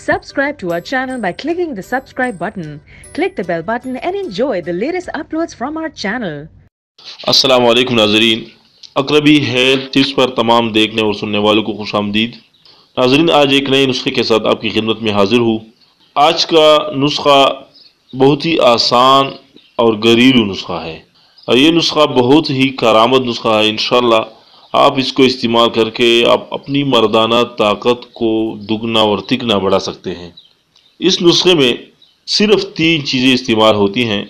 Subscribe to our channel by clicking the subscribe button. Click the bell button and enjoy the latest uploads from our channel. अस्सलाम वालेकुम नाजरीन, अकरबी health tips पर तमाम देखने और सुनने वालों को खुश आमदीद। नाजरीन, आज एक नए नुस्खे के साथ आपकी खिदमत में हाजिर हूँ। आज का नुस्खा बहुत ही आसान और घरेलू नुस्खा है और ये नुस्खा बहुत ही करामत नुस्खा है। इंशाल्लाह आप इसको इस्तेमाल करके आप अपनी मर्दाना ताकत को दुगना और तिगना बढ़ा सकते हैं। इस नुस्खे में सिर्फ 3 चीज़ें इस्तेमाल होती हैं।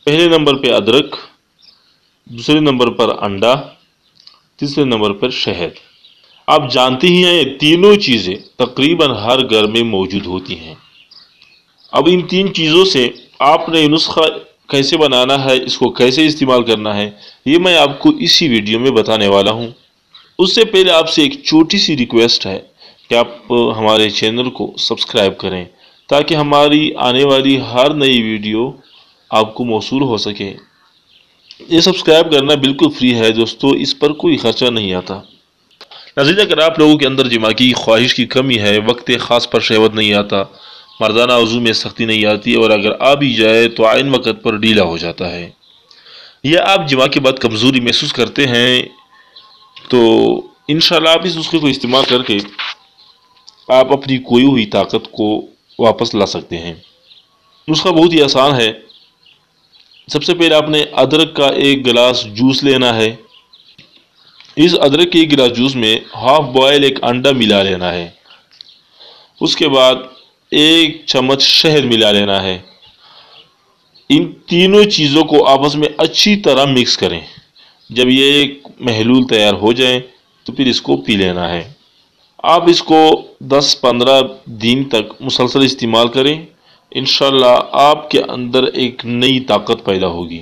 पहले नंबर पे अदरक, दूसरे नंबर पर अंडा, तीसरे नंबर पर शहद। आप जानते ही हैं ये तीनों चीज़ें तकरीबन हर घर में मौजूद होती हैं। अब इन 3 चीज़ों से आपने ये नुस्खा कैसे बनाना है, इसको कैसे इस्तेमाल करना है, ये मैं आपको इसी वीडियो में बताने वाला हूँ। उससे पहले आपसे एक छोटी सी रिक्वेस्ट है कि आप हमारे चैनल को सब्सक्राइब करें ताकि हमारी आने वाली हर नई वीडियो आपको मौसूल हो सके। ये सब्सक्राइब करना बिल्कुल फ्री है दोस्तों, इस पर कोई खर्चा नहीं आता। नाज़रीन, अगर आप लोगों के अंदर जिमा की ख्वाहिश की कमी है, वक्त ख़ास पर शहवत नहीं आता, मर्दाना वज़ू में सख्ती नहीं आती और अगर आ भी जाए तो आइन वक़्त पर ढीला हो जाता है, या आप जिमा के बाद कमज़ोरी महसूस करते हैं, तो इंशाल्लाह आप इस नुस्खे को इस्तेमाल करके आप अपनी खोई हुई ताकत को वापस ला सकते हैं। नुस्खा बहुत ही आसान है। सबसे पहले आपने अदरक का 1 गिलास जूस लेना है। इस अदरक के 1 गिलास जूस में हाफ बॉयल 1 अंडा मिला लेना है। उसके बाद 1 चम्मच शहद मिला लेना है। इन तीनों चीज़ों को आपस में अच्छी तरह मिक्स करें। जब ये एक महलूल तैयार हो जाए तो फिर इसको पी लेना है। आप इसको 10-15 दिन तक मुसलसल इस्तेमाल करें। इंशाल्लाह आपके अंदर एक नई ताकत पैदा होगी।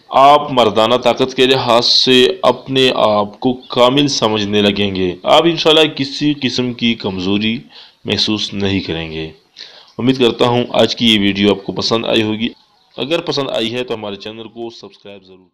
आप मर्दाना ताकत के लिहाज से अपने आप को कामिल समझने लगेंगे। आप इंशाल्लाह किसी किस्म की कमज़ोरी महसूस नहीं करेंगे। उम्मीद करता हूँ आज की ये वीडियो आपको पसंद आई होगी। अगर पसंद आई है तो हमारे चैनल को सब्सक्राइब ज़रूर